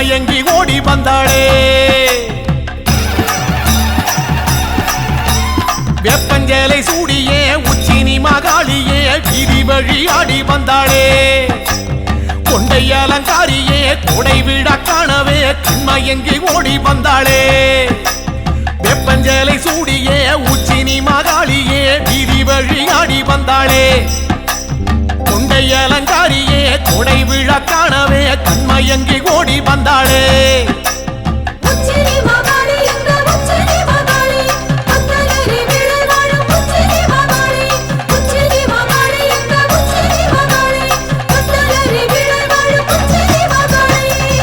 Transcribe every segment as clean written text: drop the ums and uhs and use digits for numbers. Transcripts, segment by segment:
கண்மயங்கி ஓடி வந்தாளே வெப்பஞ்சேலை சூடியே உச்சினி மகாளியே வீதி வழி ஆடி வந்தாளே கொண்டை அலங்காரியே கொடை விழா காணவே கண்மயங்கி ஓடி வந்தாளே வெப்பஞ்சேலை சூடியே உச்சினி மகாளியே வீதி வழி ஆடி வந்தாளே கொண்டை அலங்காரியே கொடை விழா காணவே கண்மயங்கி ஓடி வந்தாளே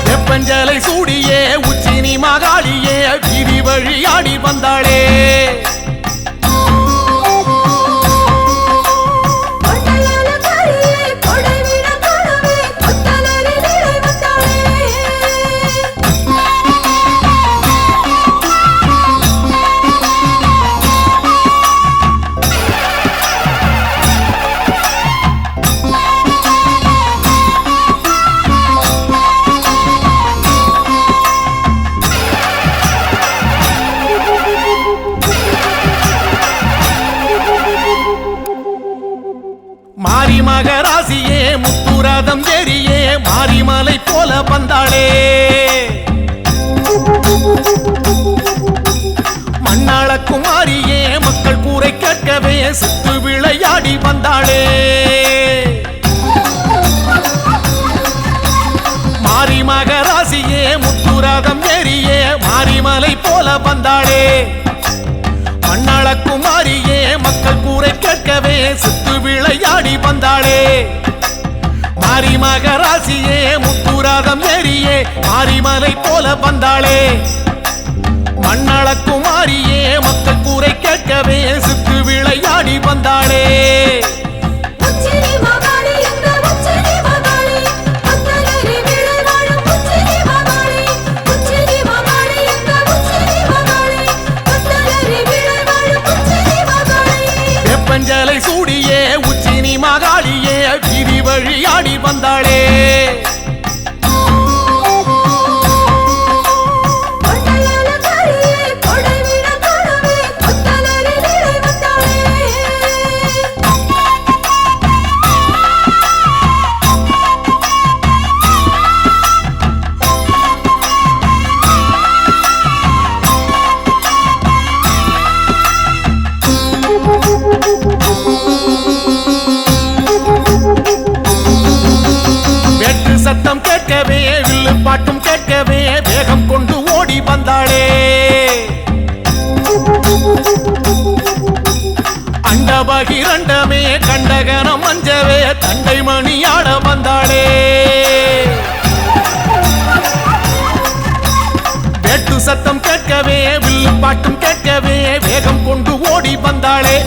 வெப்பஞ்சேலை சூடியே உச்சினி மகாளியே வீதி வழி ஆடி வந்தாளே மாரி மகராசியே முத்துரதம் ஏறியே மாரிமலை போல வந்தாளே மண்ணாள குமாரியே மக்கள் கூரை கேட்கவே சித்து விளையாடி வந்தாளே மாரி மகராசியே முத்துரதம் ஏறியே மாரிமலை போல வந்தாளே மண்ணாள குமாரியே மக்கள் கூரை கேட்கவே சித்து விளையாடி வந்தாளே மாரி மகராசியே முத்துரதம் ஏறியே மாரிமலை போல வந்தாளே மண்ணாள குமாரியே மக்கள் கூரை கேட்கவே சித்து விளையாடி வந்தாளே வெப்பஞ்சேலை சூடியே உச்சினி மகாளியே வீதி வழி ஆடி வந்தாளே சத்தம் கேட்கவே வில்லு பாட்டும் கேட்கவே வேகம் கொண்டு ஓடி வந்தாளே அண்டபகிரண்டமே கண்டகனம் மஞ்சவே தண்டை மணியாட வந்தாளே வெட்டு சத்தம் கேட்கவே வில்லு பாட்டும் கேட்கவே வேகம் கொண்டு ஓடி வந்தாளே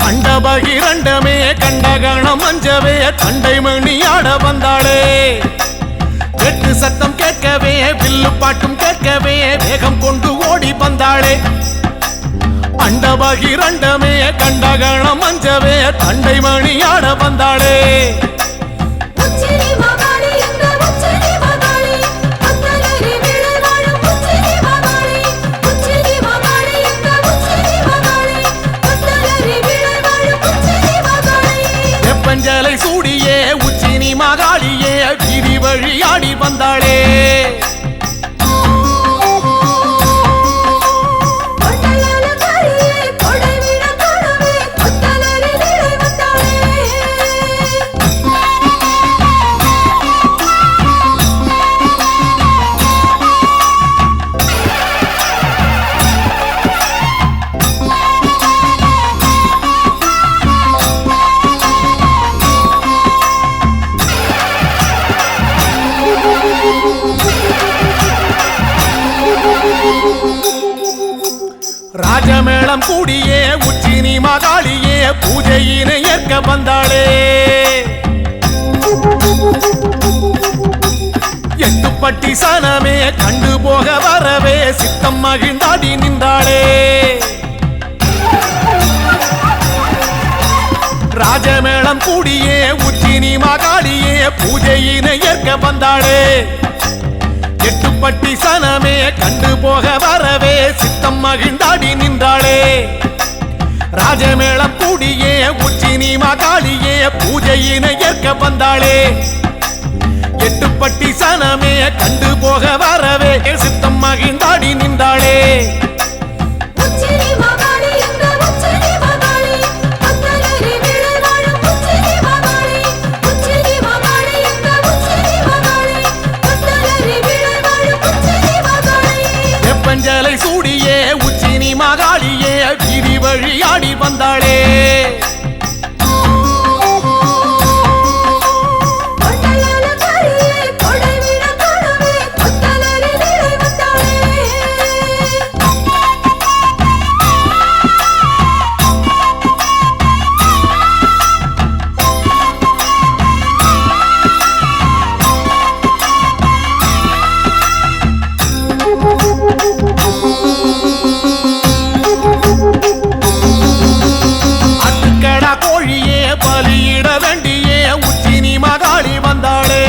அண்டபகிரண்டமே கண்டகணம் மஞ்சவே தண்டை மணியாட வந்தாளே வெட்டு சத்தம் கேட்கவே வில்லு பாட்டும் கேட்கவே வேகம் கொண்டு ஓடி வந்தாளே அண்டபகிரண்டமே கண்டகணம் மஞ்சவே தண்டை மணியாட வந்தாளே வெப்பஞ்சேலை சூடியே உச்சினி மகாளியே வீதி வழி ஆடி வந்தாளே ராஜமேளம் கூடியே உச்சினி மகாளியே பூஜையினை ஏற்க வந்தாளே எட்டுப்பட்டி சனமே கண்டு போக வரவே சித்தம் மகிழ்ந்தாடி நின்றாளே ராஜமேளம் கூடியே உச்சினி மகாளியே பூஜையினை ஏற்க வந்தாளே எட்டுப்பட்டி சனமே கண்டு போக வரவே சித்தம் மகிழ்ந்தாடி நின்றாளே ராஜமேளம் கூடியே உச்சினி மகாளியே பூஜையினை ஏற்க வந்தாளே எட்டுப்பட்டி சனமே கண்டு போக வரவே சித்தம் மகிழ்ந்தாடி நின்றாளே வெப்பஞ்சலை சூடியே உச்சினி மகாளியே வீதி வழியாடி வந்தாளே பலியிட வேண்டியே உச்சினி மகாளி வந்தாளே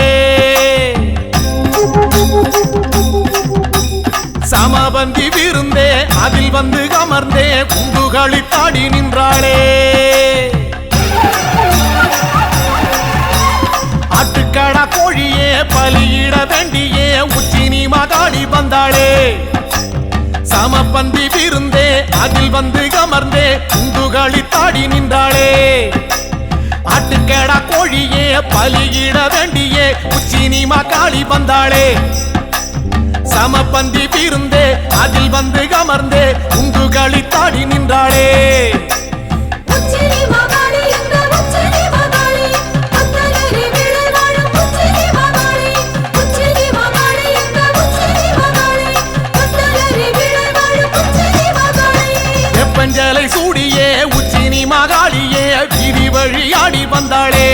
சமபந்தி விருந்தே அதில் வந்து அமர்ந்தே குண்டுகளி தாடி நின்றாளே ஆட்டுக்கடா கோழியே பலியிட வேண்டியே உச்சினி மகாளி வந்தாளே சமபந்தி விருந்தே அதில் வந்து அமர்ந்தே குண்டுகளி தாடி நின்றாளே ஆட்டுக்கடா கோழியே பலியிட வேண்டியே உச்சினி மகாளி வந்தாளே சமபந்தி விருந்தே அதில் வந்து அமர்ந்தே குண்டுகளி தாடி நின்றாளே வெப்பஞ்சலை சூடியே உச்சினி மகாளியே வீதி வழியாடி வந்தாளே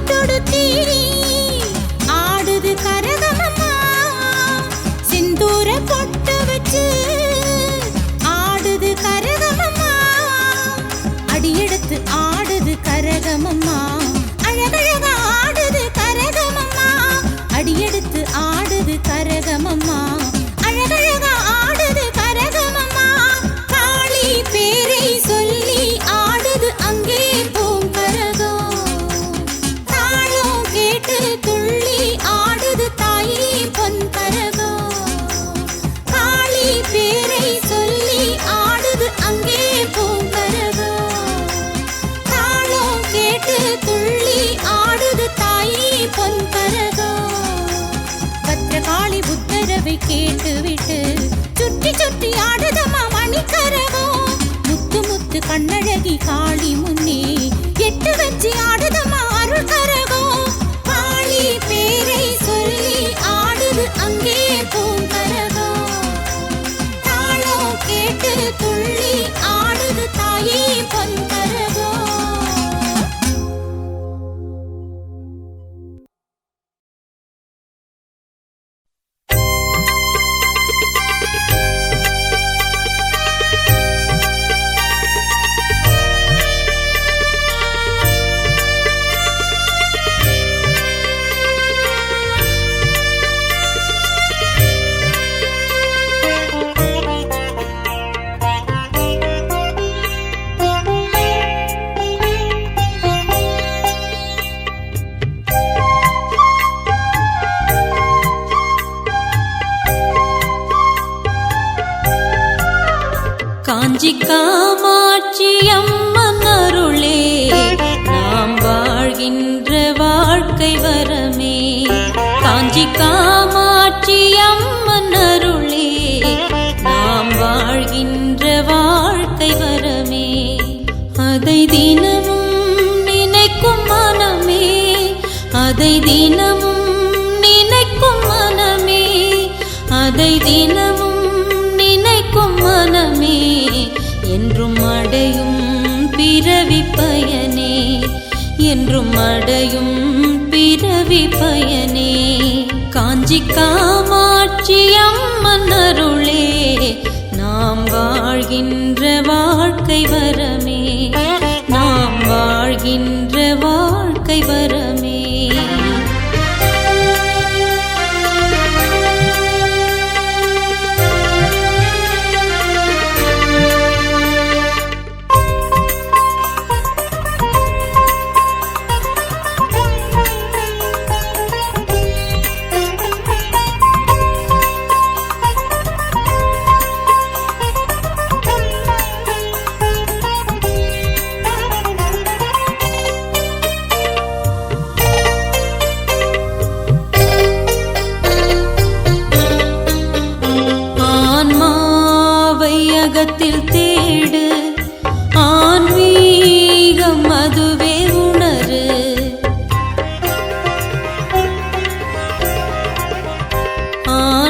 பட்டுடுத்தி ஆடுது கரகமம்மா சிந்தூர பொட்டு வச்சு ஆடுது கரகமம்மா அடியெடுத்து ஆடுது கரகமம்மா அழகழகா ஆடுது கரகமம்மா அடியெடுத்து ஆடுது கரகமம்மா அழகழகா ஆடுது கரகமம்மா காளி பேரை சொல்லி ஆடுது அங்கே பூங்கரகம் தாளம் கேட்டு துள்ளி ஆடுது தாயே பொன்கரகம் காளி பேரை சொல்லி ஆடுது அங்கே பூங்கரகம் தாளம் கேட்டு துள்ளி ஆடுது தாயே பொன்கரகம் பத்ரகாளி உத்தரவை கேட்டுவிட்டு சுற்றி சுற்றி ஆடுதம்மா மணிக்கரகம் முத்து முத்து கண்ணழகி காளி முன்னே எட்டு வச்சு ஆடுதம்மா அருள் கரகம் காளி பேரை சொல்லி ஆடுது அங்கே பூங்கரகம் தாளம் கேட்டு துள்ளி ஆடுது தாயே பொன்கரகம் காஞ்சி காமாட்சி அம்மன் அருளே நாம் வாழ்கின்ற வாழ்க்கை வரமே காஞ்சி காமாட்சி அம்மன் அருளே நாம் வாழ்கின்ற வாழ்க்கை வரமே அதை தினமும் நினைக்கும் மனமே அதை தினமும் நினைக்கும் மனமே அதை தினமும் நினைக்கும் மனமே என்றும் அடையும் பிறவி பயனே என்றும் அடையும் பிறவி பயனே காஞ்சி காமாட்சி அம்மன் அருளே நாம் வாழ்கின்ற வாழ்க்கை வரமே நாம் வாழ்கின்ற வாழ்க்கை வரமே அகத்தில் தேடு ஆன்மீகம் அதுவே உணரு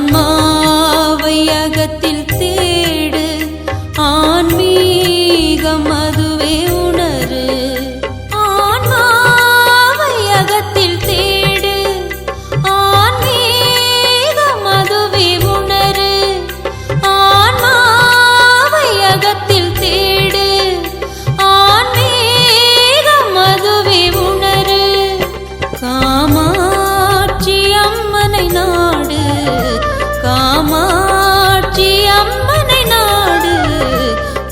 ஆன்மாவை அகத்தில் தேடு ஆன்மீகம் அதுவே உணரு ஆன்மாவை அகத்தில் தேடு ஆன்மீகம் அதுவே உணரு அகத்தில் தேடு ஆன்மீகம் அதுவே உணரு காமாட்சி அம்மனை நாடு காமாட்சி அம்மனை நாடு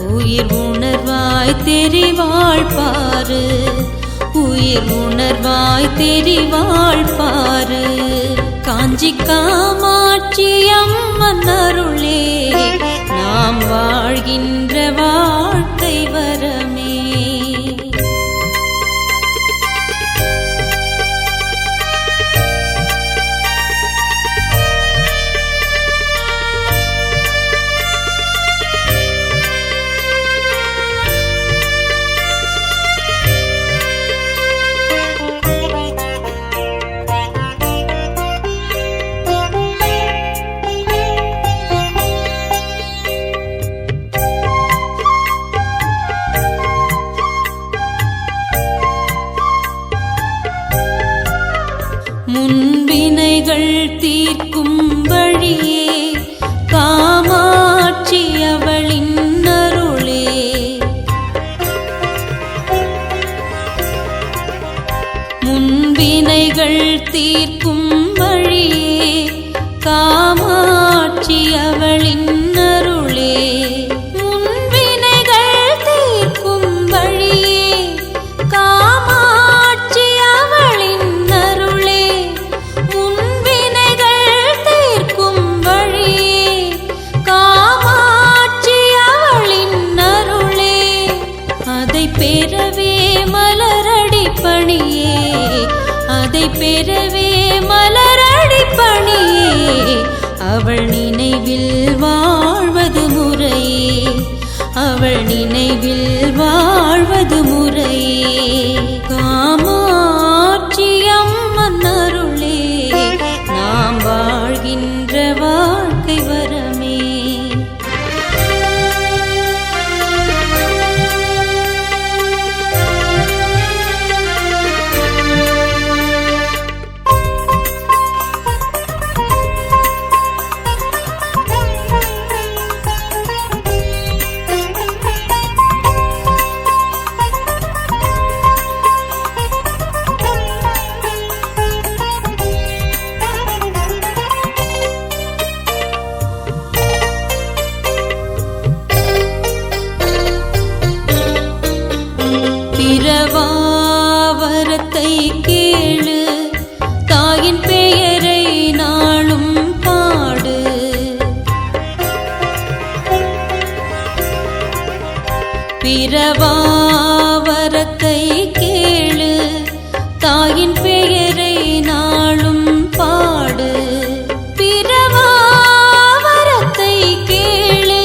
உயிர் உணர்வாய் தெரிவாள் பாரு உயிர் உணர்வாய் தெரிவாள் பாரு காஞ்சி காமாட்சி அம்மன் அருளே நாம் வாழ்கின்ற வாழ்க்கை வரமே மலரடி பணியே, அதை பெறவே மலரடி பணியே. அவள் நினைவில் வாழ்வது முறையே, அவள் நினைவில் வாழ்வது முறையே. காமாட்சி அம்மன் அருளே நாம் வாழ்கின்ற வாழ்க்கை வரமே. பிறவாவரத்தை கேளு, தாயின் பெயரை நாளும் பாடு. பிறவாவரத்தை கேளு, தாயின் பெயரை நாளும் பாடு. பிறவாவரத்தை கேளு,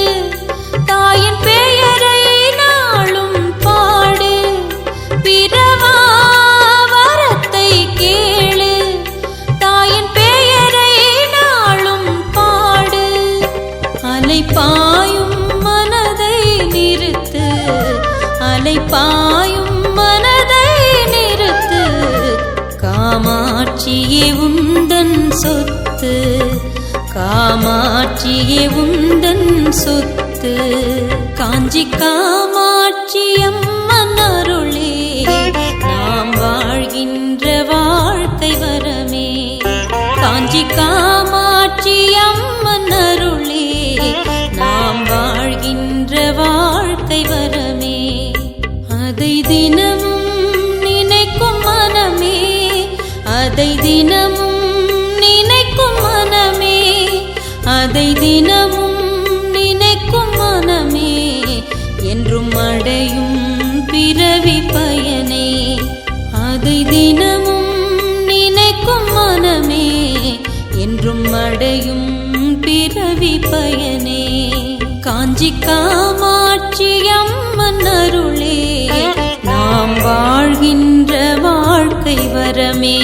தாயின் பெயரை நாளும் பாடு. பிறவாவரத்தை கேளு, தாயின் பெயரை நாளும் பாடு. அலைபாயும் மனதை நிறுத்து, அலைபாயும் மனதை நிறுத்து. காமாட்சியே உந்தன் சொத்து, காமாட்சியே உந்தன் சொத்து. காஞ்சி காமாட்சி அம்மன் அருளே நாம் வாழ்கின்ற வாழ்க்கை வரமே. காஞ்சி காமாட்சி அம்மன் அருளே நாம் வாழ்கின்ற வாழ்க்கை வரமே. அதை தினமும் நினைக்கும் மனமே, அதை தினமும் நினைக்கும் மனமே, அதை தினமும் நினைக்கும் மனமே. என்றும் அடையும் பிறவி பயனே, அதை தினமும் நினைக்கும் மனமே. என்றும் அடையும் பிறவி பயனே. காஞ்சி காமாட்சி அம்மன் அருளே நாம் வாழ்கின்ற வாழ்க்கை வரமே.